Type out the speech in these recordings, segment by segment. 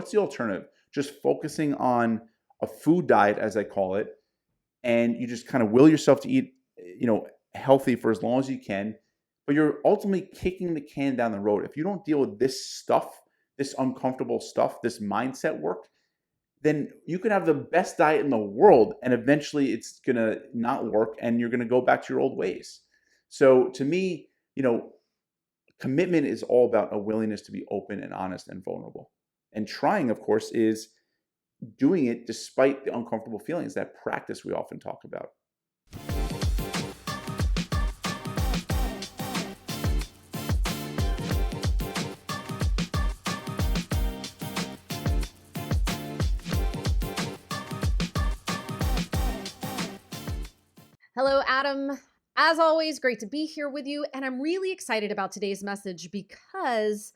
What's the alternative? Just focusing on a food diet, as I call it, and you just kind of will yourself to eat, healthy for as long as you can, but you're ultimately kicking the can down the road. If you don't deal with this stuff, this uncomfortable stuff, this mindset work, then you could have the best diet in the world and eventually it's going to not work and you're going to go back to your old ways. So to me, commitment is all about a willingness to be open and honest and vulnerable. And trying, of course, is doing it despite the uncomfortable feelings, that practice we often talk about. Hello, Adam. As always, great to be here with you. And I'm really excited about today's message because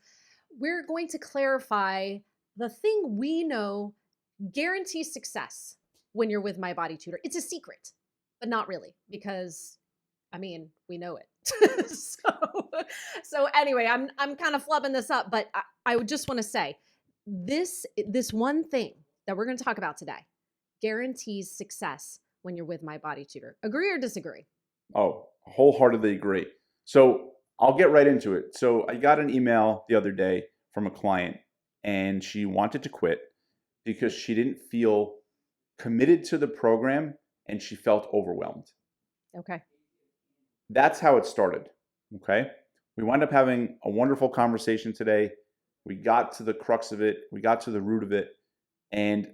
we're going to clarify the thing we know guarantees success when you're with my body tutor. It's a secret, but not really, because we know it. so anyway, I'm kind of flubbing this up, but I would just want to say this one thing that we're going to talk about today guarantees success when you're with my body tutor. Agree or disagree? Oh, wholeheartedly agree. So I'll get right into it. So I got an email the other day from a client and she wanted to quit because she didn't feel committed to the program and she felt overwhelmed. Okay. That's how it started. Okay. We wound up having a wonderful conversation today. We got to the crux of it. We got to the root of it. And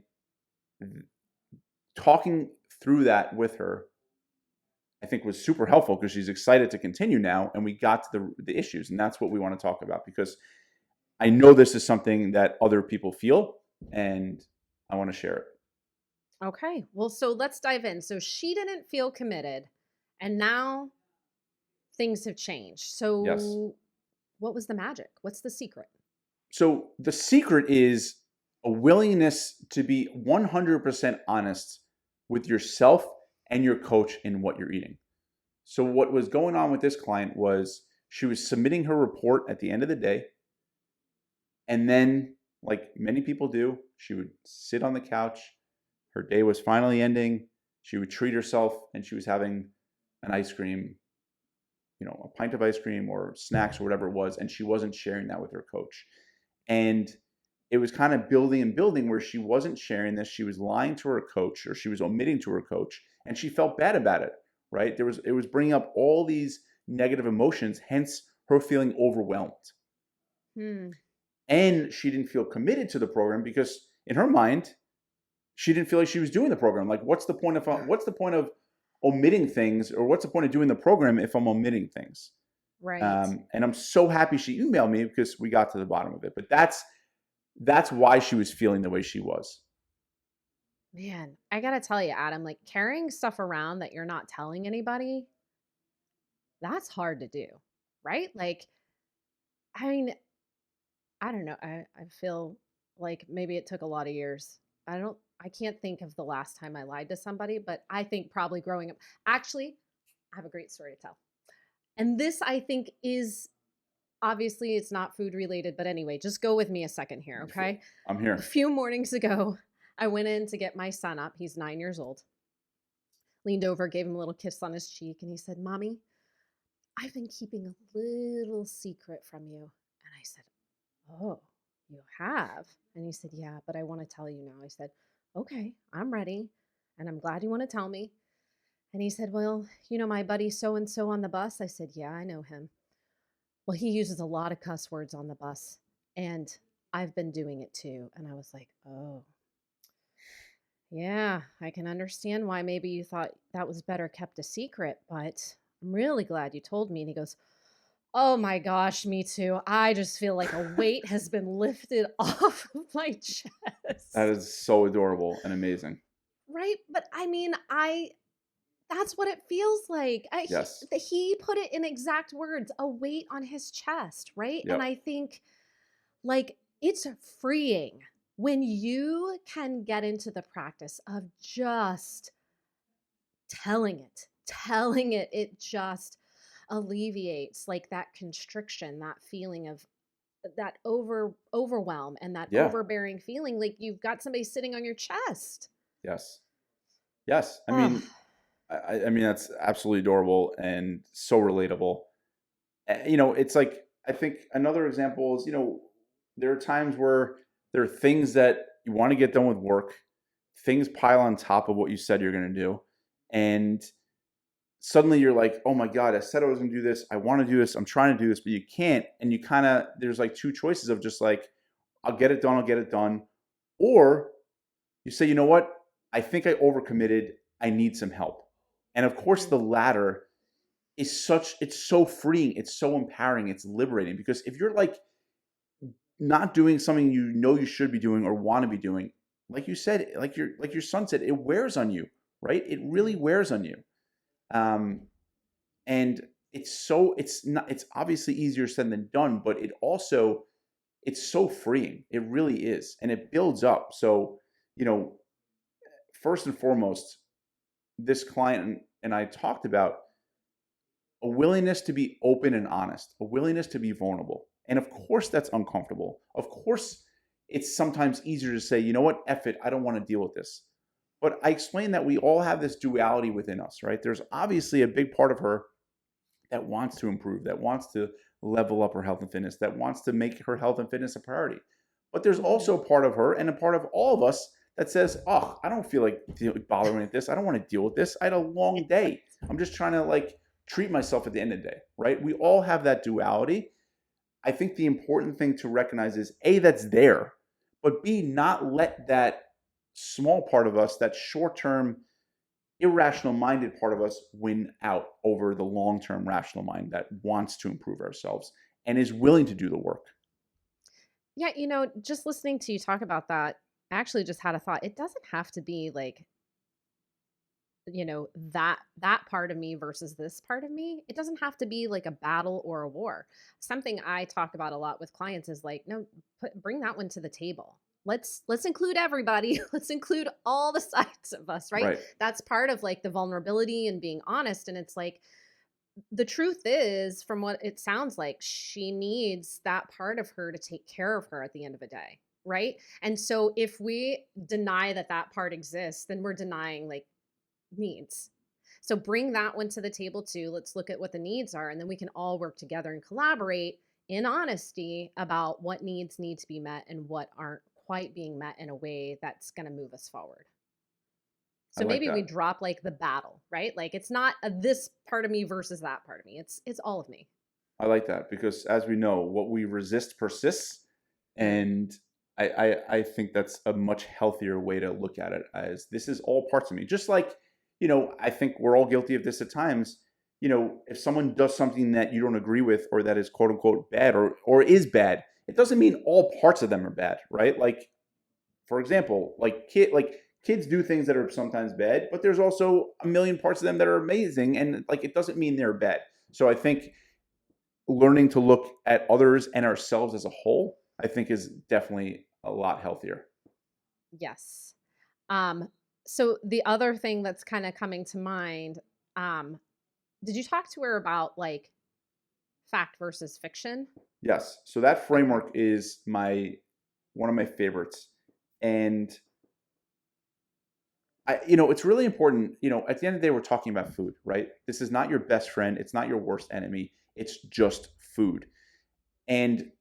talking through that with her, I think was super helpful because she's excited to continue now. And we got to the issues. And that's what we want to talk about because I know this is something that other people feel and I want to share it. Okay. Well, so let's dive in. So she didn't feel committed and now things have changed. So Yes. What was the magic? What's the secret? So the secret is a willingness to be 100% honest with yourself and your coach in what you're eating. So what was going on with this client was she was submitting her report at the end of the day. And then, like many people do, she would sit on the couch. Her day was finally ending. She would treat herself and she was having an ice cream, a pint of ice cream or snacks or whatever it was. And she wasn't sharing that with her coach. And it was kind of building and building where she wasn't sharing this. She was lying to her coach or she was omitting to her coach and she felt bad about it, right? It was bringing up all these negative emotions, hence her feeling overwhelmed. And she didn't feel committed to the program because in her mind, she didn't feel like she was doing the program. Like, what's the point of omitting things or what's the point of doing the program if I'm omitting things? Right. And I'm so happy she emailed me because we got to the bottom of it. But that's why she was feeling the way she was. Man, I got to tell you, Adam, like carrying stuff around that you're not telling anybody, that's hard to do, right? Like, I don't know. I feel like maybe it took a lot of years. I can't think of the last time I lied to somebody, but I think probably growing up. Actually, I have a great story to tell. And this, I think, is obviously it's not food related, but anyway, just go with me a second here, okay? I'm here. A few mornings ago, I went in to get my son up. He's 9 years old. Leaned over, gave him a little kiss on his cheek, and he said, "Mommy, I've been keeping a little secret from you." And I said, "Oh, you have?" And he said, "Yeah, but I want to tell you now." I said, "Okay, I'm ready. And I'm glad you want to tell me." And he said, "Well, my buddy so-and-so on the bus." I said, "Yeah, I know him. Well, he uses a lot of cuss words on the bus. And I've been doing it too." And I was like, "Oh, yeah, I can understand why maybe you thought that was better kept a secret, but I'm really glad you told me." And he goes, "Oh my gosh, me too. I just feel like a weight has been lifted off of my chest." That is so adorable and amazing. Right? But that's what it feels like. Yes. He put it in exact words, a weight on his chest, right? Yep. And I think like it's freeing when you can get into the practice of just telling it. It just alleviates like that constriction, that feeling of that overwhelm and that Yeah. overbearing feeling like you've got somebody sitting on your chest. Yes. Yes. I Oh, mean, I mean that's absolutely adorable and so relatable. It's like I think another example is, there are times where there are things that you want to get done with work, things pile on top of what you said you're going to do, and suddenly you're like, oh my God, I said I was going to do this. I want to do this. I'm trying to do this, but you can't. And you kind of, there's like two choices of just like, I'll get it done. I'll get it done. Or you say, you know what? I think I overcommitted. I need some help. And of course, mm, the latter it's so freeing. It's so empowering. It's liberating because if you're like not doing something you know you should be doing or want to be doing, like you said, like your son said, it wears on you, right? It really mm. wears on you. Um, and it's obviously easier said than done, but it's so freeing. It really is, and it builds up. So, you know, first and foremost, this client and I talked about a willingness to be open and honest, a willingness to be vulnerable. And of course, that's uncomfortable. Of course, it's sometimes easier to say, you know what, F it, I don't want to deal with this. But I explained that we all have this duality within us, right? There's obviously a big part of her that wants to improve, that wants to level up her health and fitness, that wants to make her health and fitness a priority. But there's Mhm. also a part of her and a part of all of us that says, oh, I don't feel like bothering with this. I don't want to deal with this. I had a long day. I'm just trying to like treat myself at the end of the day, right? We all have that duality. I think the important thing to recognize is A, that's there, but B, not let that small part of us, that short term, irrational minded part of us, win out over the long term rational mind that wants to improve ourselves and is willing to do the work. Yeah, just listening to you talk about that, I actually just had a thought. It doesn't have to be like, that part of me versus this part of me. It doesn't have to be like a battle or a war. Something I talk about a lot with clients is like, no, bring that one to the table. Let's include everybody. Let's include all the sides of us, right? Right. That's part of like the vulnerability and being honest. And it's like, the truth is, from what it sounds like, she needs that part of her to take care of her at the end of the day, right? And so if we deny that that part exists, then we're denying like needs. So bring that one to the table too. Let's look at what the needs are, and then we can all work together and collaborate in honesty about what needs need to be met and what aren't quite being met in a way that's going to move us forward. I So like maybe we that. drop like the battle, right? Like it's not this part of me versus that part of me. It's all of me. I like that because as we know, what we resist persists. Mm, And I think that's a much healthier way to look at it as this is all parts of me. Just like, I think we're all guilty of this at times. If someone does something that you don't agree with or that is quote unquote bad or is bad, it doesn't mean all parts of them are bad, right? Like, for example, like kids do things that are sometimes bad, but there's also a million parts of them that are amazing. And like it doesn't mean they're bad. So I think learning to look at others and ourselves as a whole, I think is definitely a lot healthier. yes. Um, so the other thing that's kind of coming to mind, um, did you talk to her about like fact versus fiction? Yes. So that Okay. framework is my one of my favorites. And it's really important, at the end of the day, we're talking about food, right? This is not your best friend. It's not your worst enemy. It's just food. And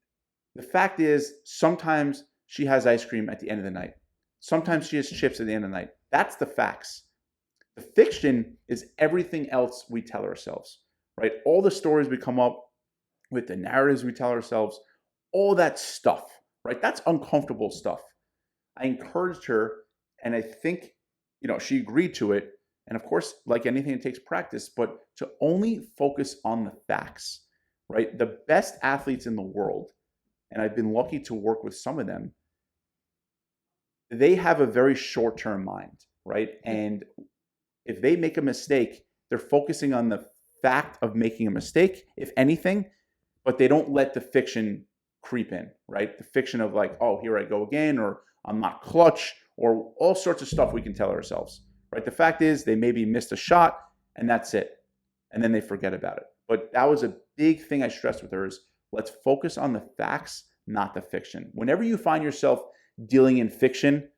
the fact is, sometimes she has ice cream at the end of the night. Sometimes Mhm. she has chips at the end of the night. That's the facts. The fiction is everything else we tell ourselves, right? All the stories we come up with, the narratives we tell ourselves, all that stuff, right? That's uncomfortable stuff. I encouraged her, and I think, she agreed to it. And of course, like anything, it takes practice, but to only focus on the facts, right? The best athletes in the world, and I've been lucky to work with some of them, they have a very short term mind, right? And if they make a mistake, they're focusing on the fact of making a mistake, if anything, but they don't let the fiction creep in, right? The fiction of like, oh, here I go again, or I'm not clutch, or all sorts of stuff we can tell ourselves, right? The fact is, they maybe missed a shot, and that's it. And then they forget about it. But that was a big thing I stressed with her is let's focus on the facts, not the fiction. Whenever you find yourself dealing in fiction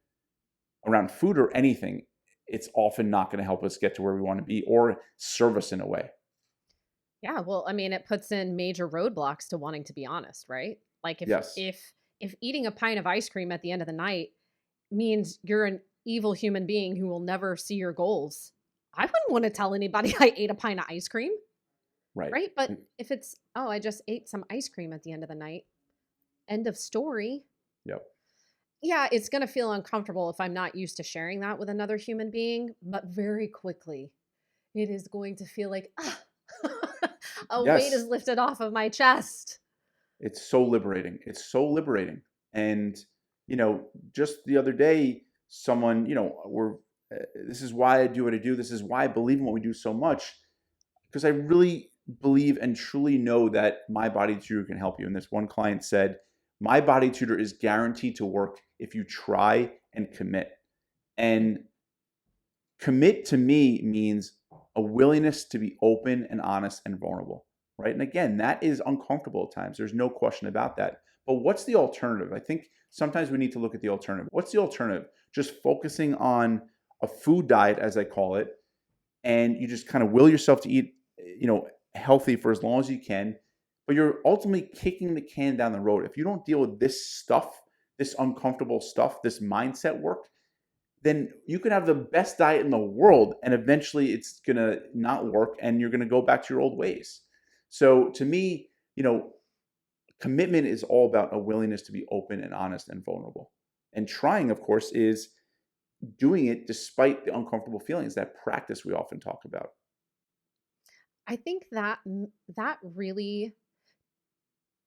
around food or anything, it's often not going to help us get to where we want to be or serve us in a way. Yeah, well, I mean, it puts in major roadblocks to wanting to be honest, right? Like Yes. if eating a pint of ice cream at the end of the night means you're an evil human being who will never see your goals, I wouldn't want to tell anybody I ate a pint of ice cream, Right. right? But if it's, oh, I just ate some ice cream at the end of the night, end of story. Yep. Yeah, it's going to feel uncomfortable if I'm not used to sharing that with another human being, but very quickly it is going to feel like, ah, a weight is Yes. lifted off of my chest. It's so liberating. It's so liberating. And, just the other day, someone, this is why I do what I do. This is why I believe in what we do so much, because I really believe and truly know that my body tutor can help you. And this one client said, my body tutor is guaranteed to work if you try and commit. And commit to me means a willingness to be open and honest and vulnerable, right? And again, that is uncomfortable at times. There's no question about that. But what's the alternative? I think sometimes we need to look at the alternative. What's the alternative? Just focusing on a food diet, as I call it, and you just kind of will yourself to eat, healthy for as long as you can, but you're ultimately kicking the can down the road. If you don't deal with this stuff, this uncomfortable stuff, this mindset work, then you could have the best diet in the world and eventually it's going to not work and you're going to go back to your old ways. So to me, commitment is all about a willingness to be open and honest and vulnerable. And trying, of course, is doing it despite the uncomfortable feelings, that practice we often talk about. I think that really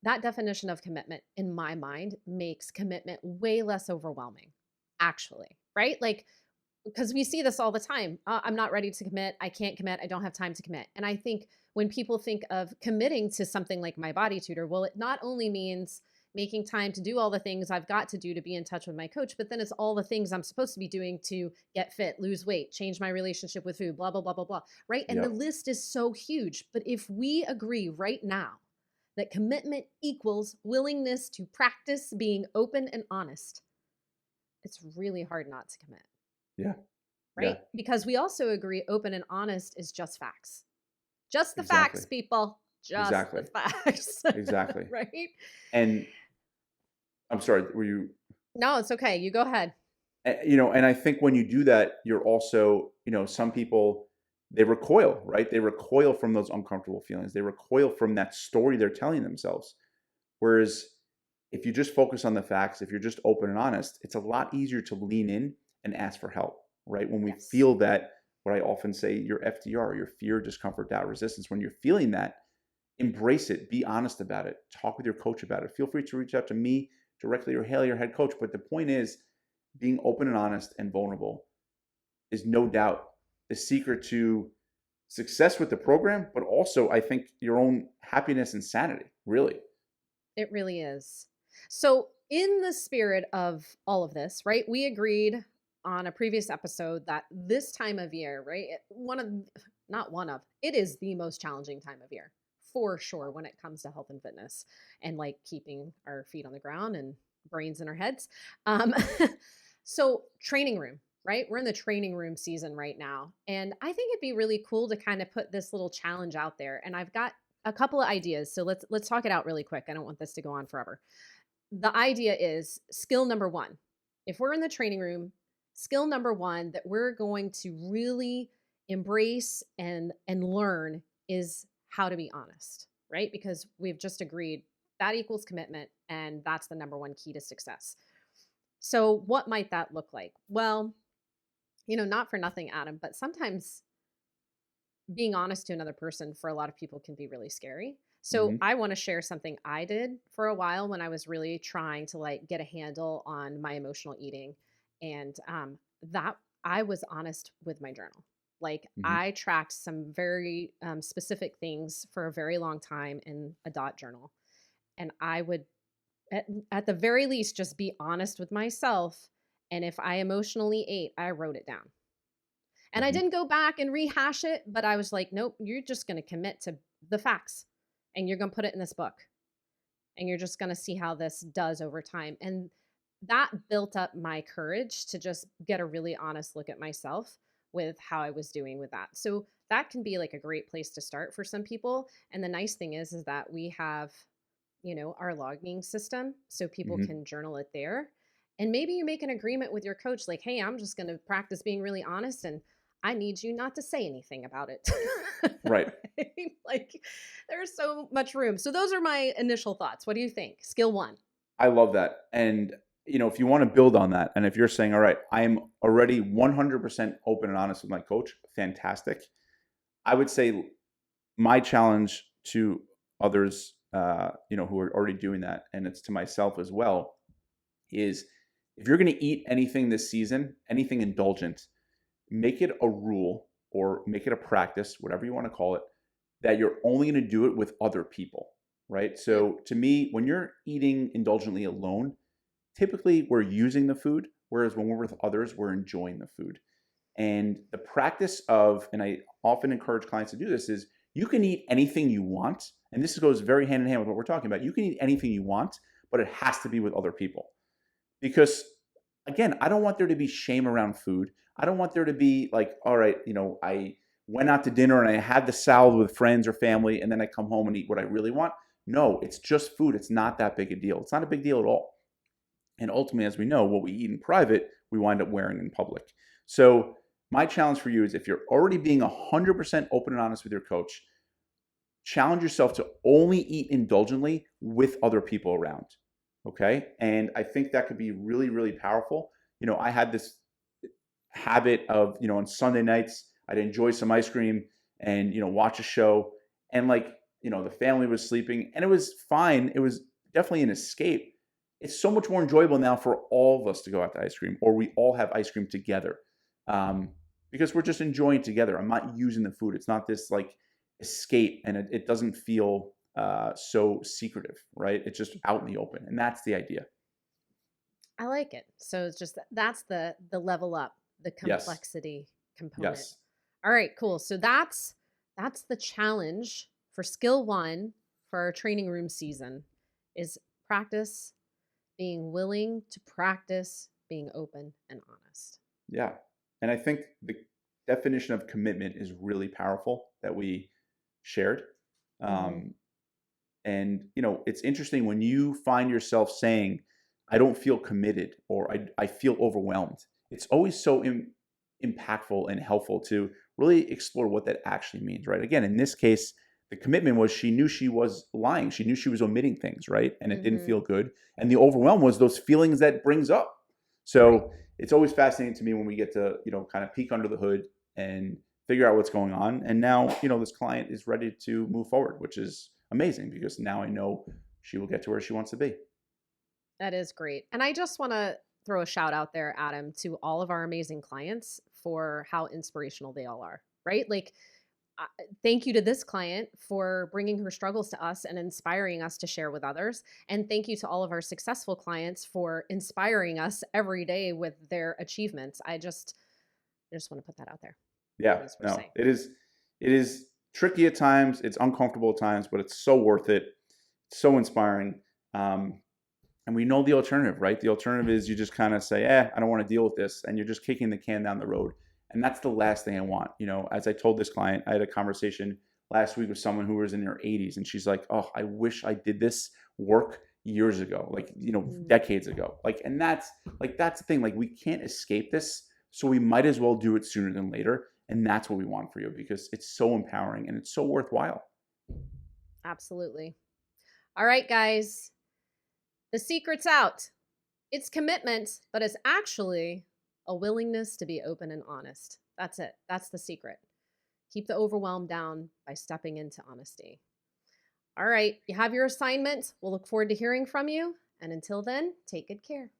that definition of commitment in my mind makes commitment way less overwhelming, actually, right? Like, because we see this all the time. I'm not ready to commit. I can't commit. I don't have time to commit. And I think when people think of committing to something like my body tutor, well, it not only means making time to do all the things I've got to do to be in touch with my coach, but then it's all the things I'm supposed to be doing to get fit, lose weight, change my relationship with food, blah, blah, blah, blah, blah. Right. And the Yep. list is so huge. But if we agree right now that commitment equals willingness to practice being open and honest, it's really hard not to commit. Yeah. Yeah. Right? Because we also agree open and honest is just facts. Just the Exactly. facts, people. Just Exactly. the facts. Exactly. Right? And I'm sorry, were you, No, it's okay. You go ahead. and I think when you do that, you're also, some people, they recoil, right? They recoil from those uncomfortable feelings. They recoil from that story they're telling themselves. Whereas if you just focus on the facts, if you're just open and honest, it's a lot easier to lean in and ask for help, right? When we Yes. feel that, what I often say, your FDR, your fear, discomfort, doubt, resistance, when you're feeling that, embrace it, be honest about it, talk with your coach about it. Feel free to reach out to me directly or Haley, your head coach. But the point is, being open and honest and vulnerable is no doubt the secret to success with the program, but also I think your own happiness and sanity, really. It really is. So, in the spirit of all of this, right, we agreed on a previous episode that this time of year, right, not one of, it is the most challenging time of year for sure when it comes to health and fitness and like keeping our feet on the ground and brains in our heads. Um, so, training room. Right? We're in the training room season right now. And I think it'd be really cool to kind of put this little challenge out there. And I've got a couple of ideas. So let's talk it out really quick. I don't want this to go on forever. The idea is skill number one. If we're in the training room, skill number one that we're going to really embrace and learn is how to be honest, right? Because we've just agreed that equals commitment and that's the number one key to success. So what might that look like? Well, not for nothing, Adam, but sometimes being honest to another person for a lot of people can be really scary. So Hmm. I want to share something I did for a while when I was really trying to like get a handle on my emotional eating. And that I was honest with my journal. Like Hmm. I tracked some very specific things for a very long time in a dot journal. And I would, at the very least, just be honest with myself. And if I emotionally ate, I wrote it down. And I Hmm. didn't go back and rehash it, but I was like, nope, you're just going to commit to the facts and you're going to put it in this book. and you're just going to see how this does over time. And that built up my courage to just get a really honest look at myself with how I was doing with that. So that can be like a great place to start for some people. And the nice thing is that we have, our logging system so people Hmm. can journal it there. And maybe you make an agreement with your coach like, "Hey, I'm just going to practice being really honest and I need you not to say anything about it." Right. Right? Like there's so much room. So those are my initial thoughts. What do you think? Skill 1. I love that. And, if you want to build on that, and if you're saying, all right, I'm already 100% open and honest with my coach, fantastic. I would say my challenge to others, who are already doing that, and it's to myself as well, is if you're going to eat anything this season, anything indulgent, make it a rule or make it a practice, whatever you want to call it, that you're only going to do it with other people, right? Mm, So to me, when you're eating indulgently alone, typically we're using the food, whereas when we're with others, we're enjoying the food. And the practice of, and I often encourage clients to do this, is you can eat anything you want. And this goes very hand in hand with what we're talking about. You can eat anything you want, but it has to be with other people. Because again, I don't want there to be shame around food. I don't want there to be like, all right, I went out to dinner and I had the salad with friends or family, and then I come home and eat what I really want. No, it's just food. It's not that big a deal. It's not a big deal at all. And ultimately, as we know, what we eat in private, we wind up wearing in public. So my challenge for you is if you're already being 100% open and honest with your coach, challenge yourself to only eat indulgently with other people around. Okay. And I think that could be really, really powerful. I had this habit of, on Sunday nights, I'd enjoy some ice cream and, watch a show. And like, the family was sleeping and it was fine. It was definitely an escape. It's so much more enjoyable now for all of us to go out to ice cream, or we all have ice cream together, because we're just enjoying it together. I'm not using the food. It's not this like escape, and it doesn't feel so secretive, right? It's just out in the open, and that's the idea. I like it. So it's just that's the level up, the Yes, complexity component. yes, All right, cool. So that's the challenge for skill 1 for our training room season is practice being willing to practice being open and honest. yeah. And I think the definition of commitment is really powerful that we shared. Mhm. Um, And it's interesting when you find yourself saying, "I don't feel committed," or "I feel overwhelmed." It's always so impactful and helpful to really explore what that actually means, right? Again, in this case, the commitment was she knew she was lying. She knew she was omitting things, right? And it didn't Mhm. feel good. And the overwhelm was those feelings that brings up. Right. So it's always fascinating to me when we get to, kind of peek under the hood and figure out what's going on. And now, this client is ready to move forward, which is amazing because now I know she will get to where she wants to be. That is great. And I just want to throw a shout out there, Adam, to all of our amazing clients for how inspirational they all are, right? Like, thank you to this client for bringing her struggles to us and inspiring us to share with others. And thank you to all of our successful clients for inspiring us every day with their achievements. I just want to put that out there. Yeah, As we're no, saying. it is tricky at times. It's uncomfortable at times, but it's so worth it. It's so inspiring. Um, and we know the alternative, right? The alternative is you just kind of say, I don't want to deal with this. And you're just kicking the can down the road. And that's the last thing I want. As I told this client, I had a conversation last week with someone who was in their 80s. And she's like, oh, I wish I did this work years ago, like, Mm, decades ago. And that's the thing. Like, we can't escape this. So we might as well do it sooner than later. And that's what we want for you because it's so empowering and it's so worthwhile. absolutely. All right, guys. The secret's out. It's commitment, but it's actually a willingness to be open and honest. That's it. That's the secret. Keep the overwhelm down by stepping into honesty. All right, you have your assignment. We'll look forward to hearing from you. And until then, take good care.